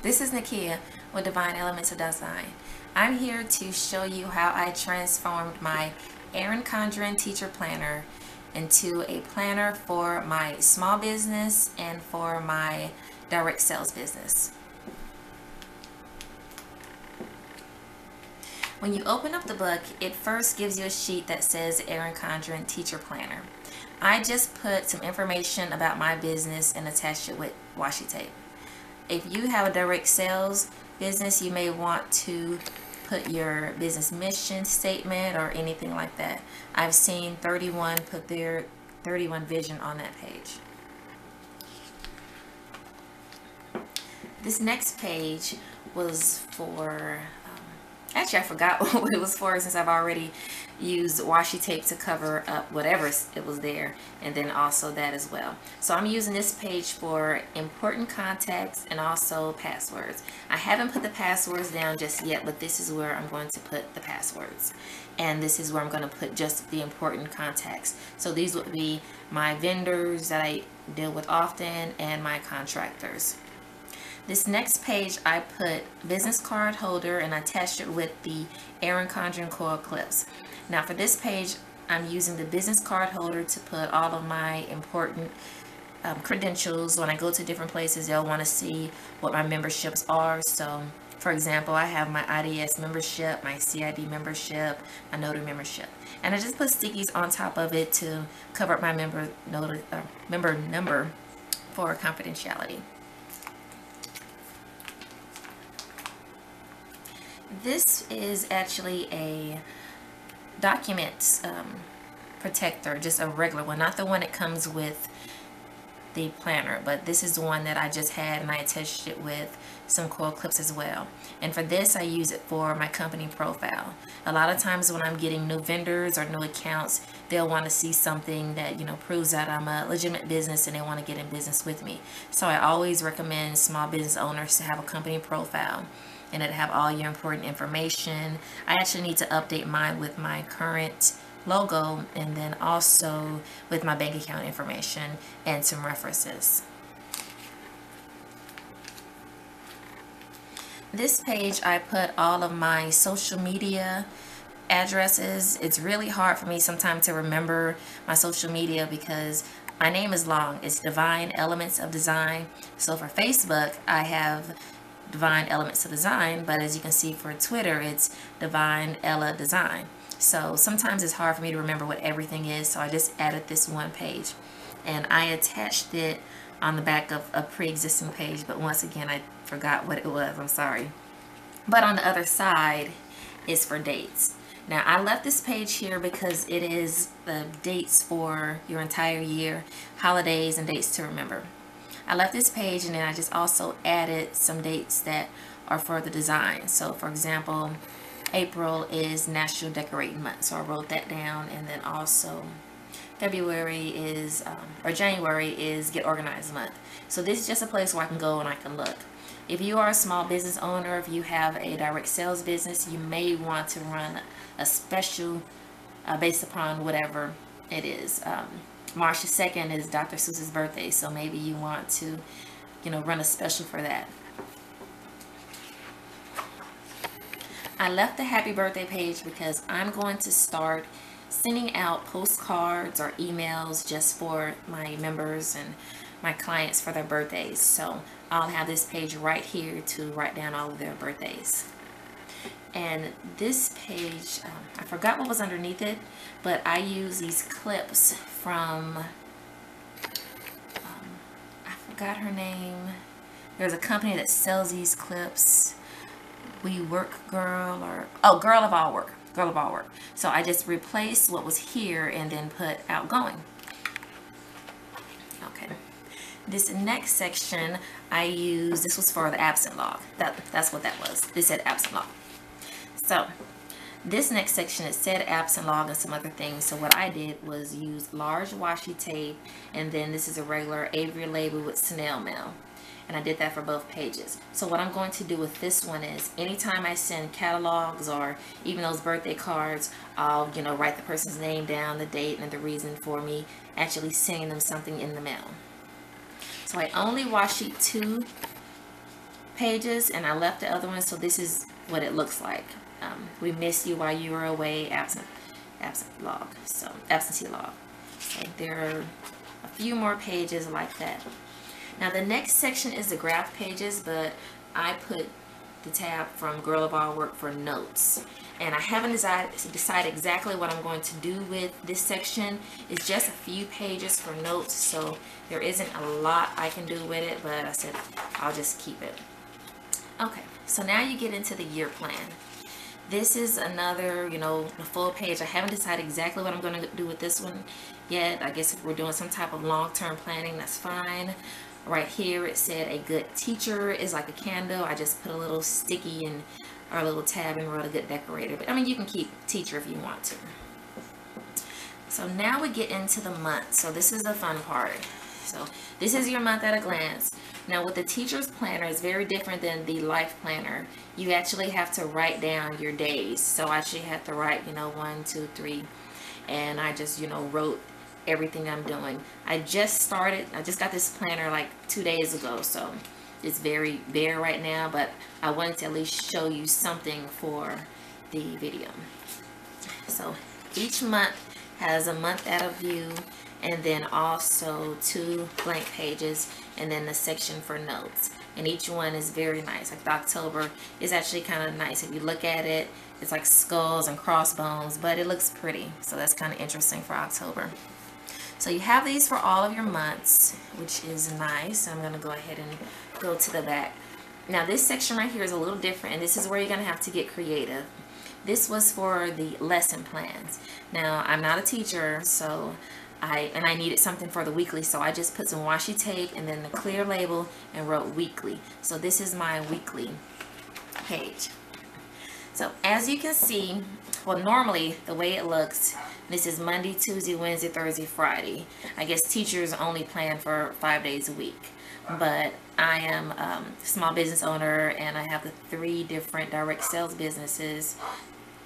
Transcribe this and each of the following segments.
This is Nakia with Divine Elements of Design. I'm here to show you how I transformed my Erin Condren Teacher Planner into a planner for my small business and for my direct sales business. When you open up the book, it first gives you a sheet that says Erin Condren Teacher Planner. I just put some information about my business and attached it with washi tape. If you have a direct sales business, you may want to put your business mission statement or anything like that. I've seen 31 put their 31 vision on that page. This next page was for actually, I forgot what it was for since I've already used washi tape to cover up whatever it was there, and then also that as well. So I'm using this page for important contacts and also passwords. I haven't put the passwords down just yet, but this is where I'm going to put the passwords. And this is where I'm going to put just the important contacts. So these would be my vendors that I deal with often and my contractors. This next page I put business card holder and I attached it with the Erin Condren coil clips. Now for this page I'm using the business card holder to put all of my important credentials. When I go to different places, they'll want to see what my memberships are. So for example, I have my IDS membership, my CID membership, my notary membership, and I just put stickies on top of it to cover up my member number for confidentiality. This is actually a document protector, just a regular one, not the one that comes with the planner, but this is the one that I just had, and I attached it with some coil clips as well. And for this I use it for my company profile. A lot of times when I'm getting new vendors or new accounts, they'll want to see something that, you know, proves that I'm a legitimate business and they want to get in business with me. So I always recommend small business owners to have a company profile and it'll have all your important information. I actually need to update mine with my current logo and then also with my bank account information and some references. This page I put all of my social media addresses. It's really hard for me sometimes to remember my social media because my name is long. It's Divine Elements of Design. So for Facebook I have Divine Elements of Design, but as you can see for Twitter it's Divine Ella Design. So sometimes it's hard for me to remember what everything is, so I just added this one page and I attached it on the back of a pre-existing page, but once again I forgot what it was, I'm sorry. But on the other side is for dates. Now I left this page here because it is the dates for your entire year, holidays and dates to remember. I left this page and then I just also added some dates that are for the design. So for example, April is National Decorating Month, so I wrote that down, and then also February is, or January is Get Organized Month. So this is just a place where I can go and I can look. If you are a small business owner, if you have a direct sales business, you may want to run a special based upon whatever it is. March the 2nd is Dr. Seuss's birthday, so maybe you want to, you know, run a special for that. I left the happy birthday page because I'm going to start sending out postcards or emails just for my members and my clients for their birthdays. So I'll have this page right here to write down all of their birthdays. And this page, I forgot what was underneath it, but I use these clips from, I forgot her name. There's a company that sells these clips. We Work Girl, or oh, Girl of All Work. Girl of All Work. So I just replaced what was here and then put outgoing. Okay. This next section I use, this was for the absent log. That's what that was. This said absent log. So this next section, it said absent log and some other things. So what I did was use large washi tape, and then this is a regular Avery label with snail mail. And I did that for both pages. So what I'm going to do with this one is anytime I send catalogs or even those birthday cards, I'll, you know, write the person's name down, the date, and the reason for me actually sending them something in the mail. So I only washi 2 pages and I left the other one, so this is what it looks like. We missed you while you were away, absentee log. So there are a few more pages like that. Now the next section is the graph pages, but I put the tab from Girl of All Work for notes. And I haven't decided exactly what I'm going to do with this section. It's just a few pages for notes, so there isn't a lot I can do with it, but I said I'll just keep it. Okay, so now you get into the year plan. This is another, a full page. I haven't decided exactly what I'm going to do with this one yet. I guess if we're doing some type of long-term planning, that's fine. Right here it said a good teacher is like a candle. I just put a little sticky and or a little tab and wrote a good decorator. But I mean, you can keep teacher if you want to. So now we get into the month. So this is the fun part. So this is your month at a glance. Now with the teacher's planner, it's very different than the life planner. You actually have to write down your days. So I actually had to write, 1, 2, 3. And I just, wrote everything I'm doing. I just got this planner like 2 days ago. So it's very bare right now, but I wanted to at least show you something for the video. So each month has a month at a view, and then also 2 blank pages, and then the section for notes. And each one is very nice. Like the October is actually kind of nice. If you look at it, it's like skulls and crossbones, but it looks pretty. So that's kind of interesting for October. So you have these for all of your months, which is nice. I'm going to go ahead and go to the back. Now this section right here is a little different, and this is where you're going to have to get creative. This was for the lesson plans. Now I'm not a teacher, so I needed something for the weekly, so I just put some washi tape and then the clear label and wrote weekly. So this is my weekly page. So as you can see, well, normally the way it looks, this is Monday, Tuesday, Wednesday, Thursday, Friday. I guess teachers only plan for 5 days a week. But I am a small business owner, and I have the 3 different direct sales businesses.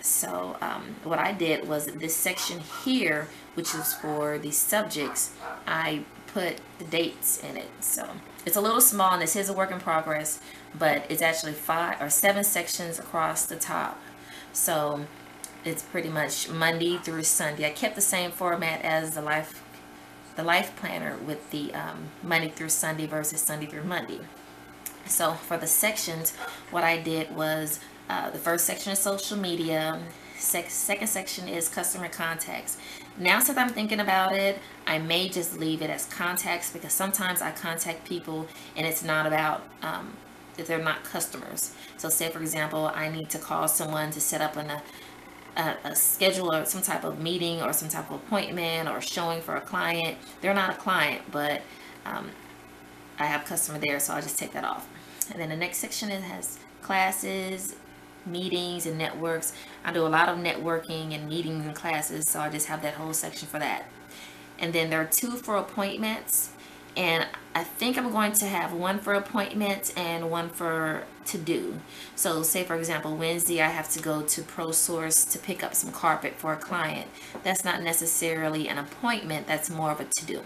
So what I did was this section here, which is for the subjects, I put the dates in it. So it's a little small, and this is a work in progress, but it's actually 5 or 7 sections across the top. So it's pretty much Monday through Sunday. I kept the same format as the life planner with the Monday through Sunday versus Sunday through Monday. So for the sections, what I did was the first section is social media. Second section is customer contacts. Now, since I'm thinking about it, I may just leave it as contacts, because sometimes I contact people and it's not about if they're not customers. So say for example, I need to call someone to set up a schedule or some type of meeting or some type of appointment or showing for a client. They're not a client, but I have customer there, so I'll just take that off. And then the next section, it has classes, meetings, and networks. I do a lot of networking and meetings and classes, so I just have that whole section for that. And then there are 2 for appointments, and I think I'm going to have 1 for appointments and 1 for to do. So say for example, Wednesday I have to go to ProSource to pick up some carpet for a client. That's not necessarily an appointment, that's more of a to do.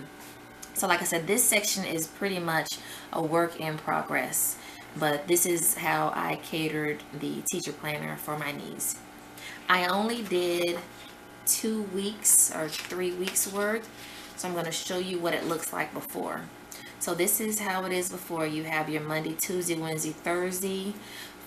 So like I said, this section is pretty much a work in progress, but this is how I catered the teacher planner for my needs. I only did 2 weeks or 3 weeks worth, so I'm going to show you what it looks like before. So this is how it is before. You have your Monday, Tuesday, Wednesday, Thursday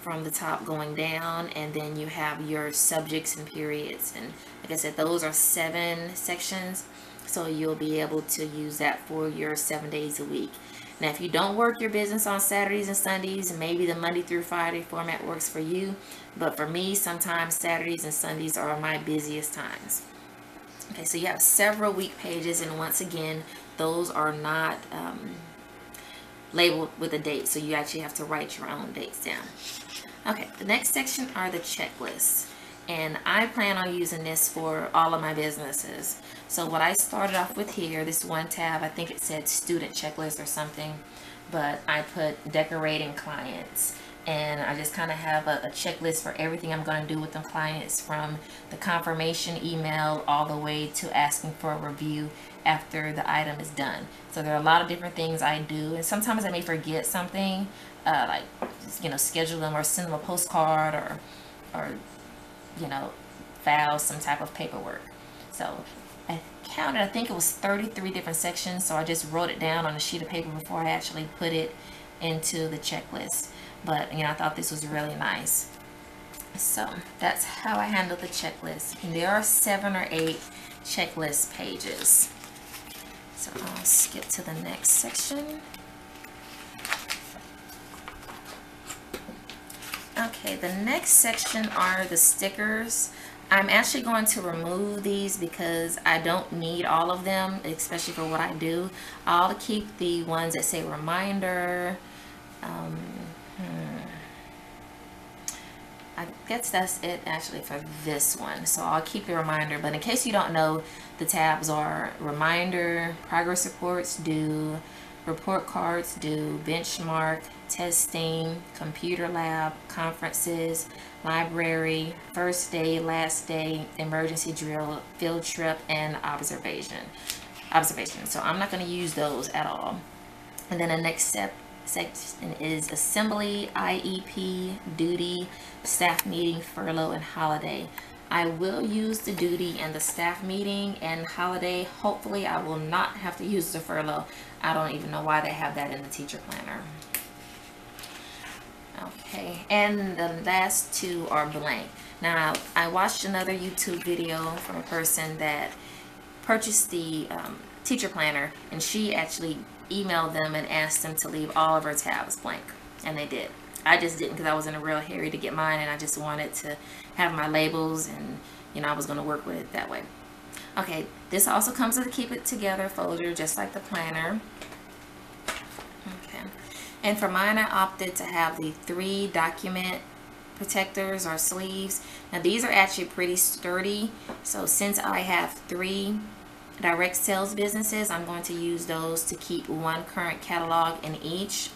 from the top going down, and then you have your subjects and periods. And like I said, those are 7 sections, so you'll be able to use that for your 7 days a week. Now, if you don't work your business on Saturdays and Sundays, maybe the Monday through Friday format works for you. But for me, sometimes Saturdays and Sundays are my busiest times. Okay, so you have several week pages, and once again, those are not labeled with a date, so you actually have to write your own dates down. Okay, the next section are the checklists, and I plan on using this for all of my businesses. So what I started off with here, this one tab, I think it said student checklist or something, but I put decorating clients. and I just kind of have a checklist for everything I'm going to do with them clients, from the confirmation email all the way to asking for a review after the item is done. So there are a lot of different things I do, and sometimes I may forget something, like, you know, schedule them or send them a postcard, or you know, file some type of paperwork. So I counted, I think it was 33 different sections, so I just wrote it down on a sheet of paper before I actually put it into the checklist. But, you know, I thought this was really nice. So that's how I handle the checklist. And there are 7 or 8 checklist pages. So I'll skip to the next section. Okay, the next section are the stickers. I'm actually going to remove these because I don't need all of them, especially for what I do. I'll keep the ones that say reminder. I guess that's it actually for this one. So I'll keep the reminder, but in case you don't know, the tabs are reminder, progress reports due, report cards due, benchmark, testing, computer lab, conferences, library, first day, last day, emergency drill, field trip, and observation. So I'm not going to use those at all. And then the next section is assembly, IEP, duty, staff meeting, furlough, and holiday. I will use the duty and the staff meeting and holiday. Hopefully I will not have to use the furlough. I don't even know why they have that in the teacher planner. Okay, and the last 2 are blank. Now, I watched another YouTube video from a person that purchased the teacher planner, and she actually emailed them and asked them to leave all of her tabs blank, and they did. I just didn't, because I was in a real hurry to get mine, and I just wanted to have my labels, and you know, I was going to work with it that way. Okay, this also comes with a keep it together folder, just like the planner. Okay, and for mine I opted to have the 3 document protectors or sleeves. Now these are actually pretty sturdy, so since I have 3 direct sales businesses, I'm going to use those to keep 1 current catalog in each.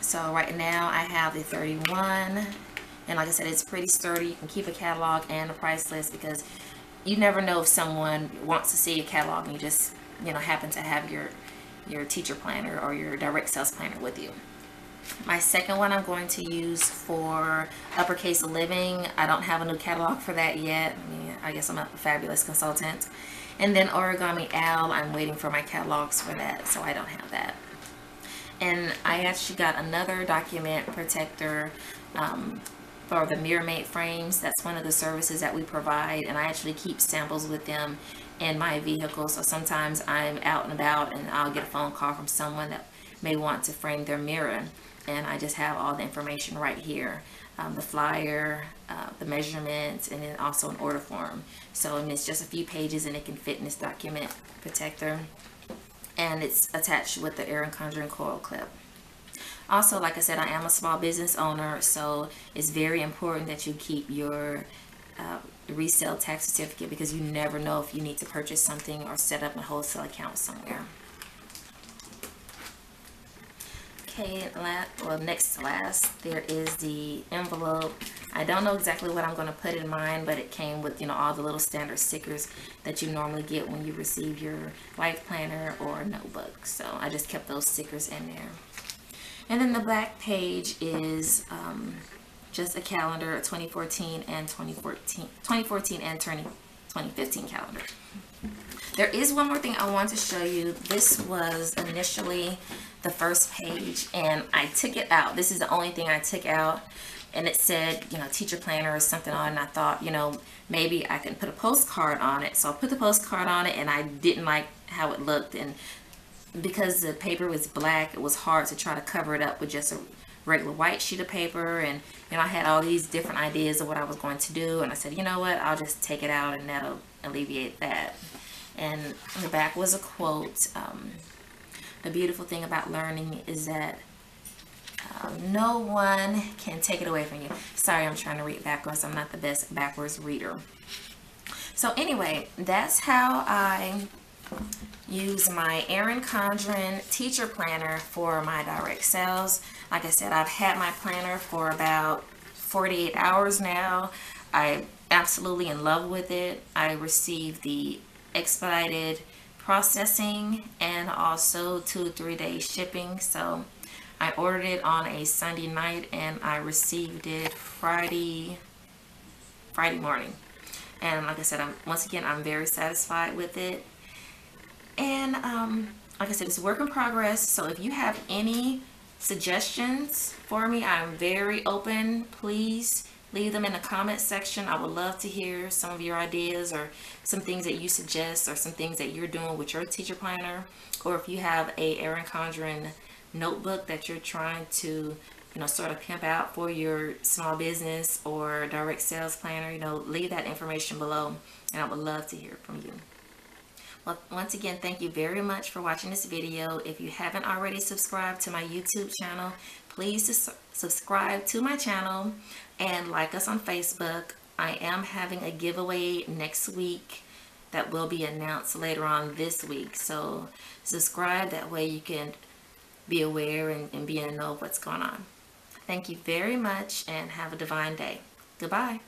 So right now I have the 31, and like I said, it's pretty sturdy. You can keep a catalog and a price list, because you never know if someone wants to see a catalog and you just, you know, happen to have your teacher planner or your direct sales planner with you. My second one I'm going to use for uppercase living. I don't have a new catalog for that yet. I mean, I guess I'm a fabulous consultant. And then Origami Al, I'm waiting for my catalogs for that, so I don't have that. And I actually got another document protector for the Mirror Mate frames. That's one of the services that we provide, and I actually keep samples with them in my vehicle. So sometimes I'm out and about and I'll get a phone call from someone that may want to frame their mirror, and I just have all the information right here. The flyer, the measurements, and then also an order form. So it's just a few pages, and it can fit in this document protector, and it's attached with the Erin Condren coil clip. Also, like I said, I am a small business owner, so it's very important that you keep your resale tax certificate, because you never know if you need to purchase something or set up a wholesale account somewhere. Okay, well, next to last, there is the envelope. I don't know exactly what I'm going to put in mine, but it came with, you know, all the little standard stickers that you normally get when you receive your life planner or notebook. So I just kept those stickers in there. And then the back page is just a calendar, a 2014 and 2015 calendar. There is one more thing I want to show you. This was initially the first page, and I took it out. This is the only thing I took out, and it said, you know, teacher planner or something on it, and I thought, you know, maybe I can put a postcard on it. So I put the postcard on it, and I didn't like how it looked, and because the paper was black, it was hard to try to cover it up with just a regular white sheet of paper. And you know, I had all these different ideas of what I was going to do, and I said, you know what, I'll just take it out, and that'll alleviate that. And the back was a quote. The beautiful thing about learning is that no one can take it away from you. Sorry, I'm trying to read backwards. I'm not the best backwards reader. So anyway, that's how I use my Erin Condren Teacher Planner for my direct sales. Like I said, I've had my planner for about 48 hours now. I'm absolutely in love with it. I received the expedited processing and also 2 to 3 day shipping. So I ordered it on a Sunday night and I received it Friday morning. And like I said, once again, I'm very satisfied with it. And like I said, it's a work in progress. So if you have any suggestions for me, I'm very open. Please leave them in the comment section. I would love to hear some of your ideas or some things that you suggest or some things that you're doing with your teacher planner. Or if you have a Erin Condren notebook that you're trying to sort of pimp out for your small business or direct sales planner, leave that information below and I would love to hear from you. Well, once again, thank you very much for watching this video. If you haven't already subscribed to my YouTube channel, please subscribe to my channel and like us on Facebook. I am having a giveaway next week that will be announced later on this week. So subscribe, that way you can be aware and be in the know of what's going on. Thank you very much and have a divine day. Goodbye.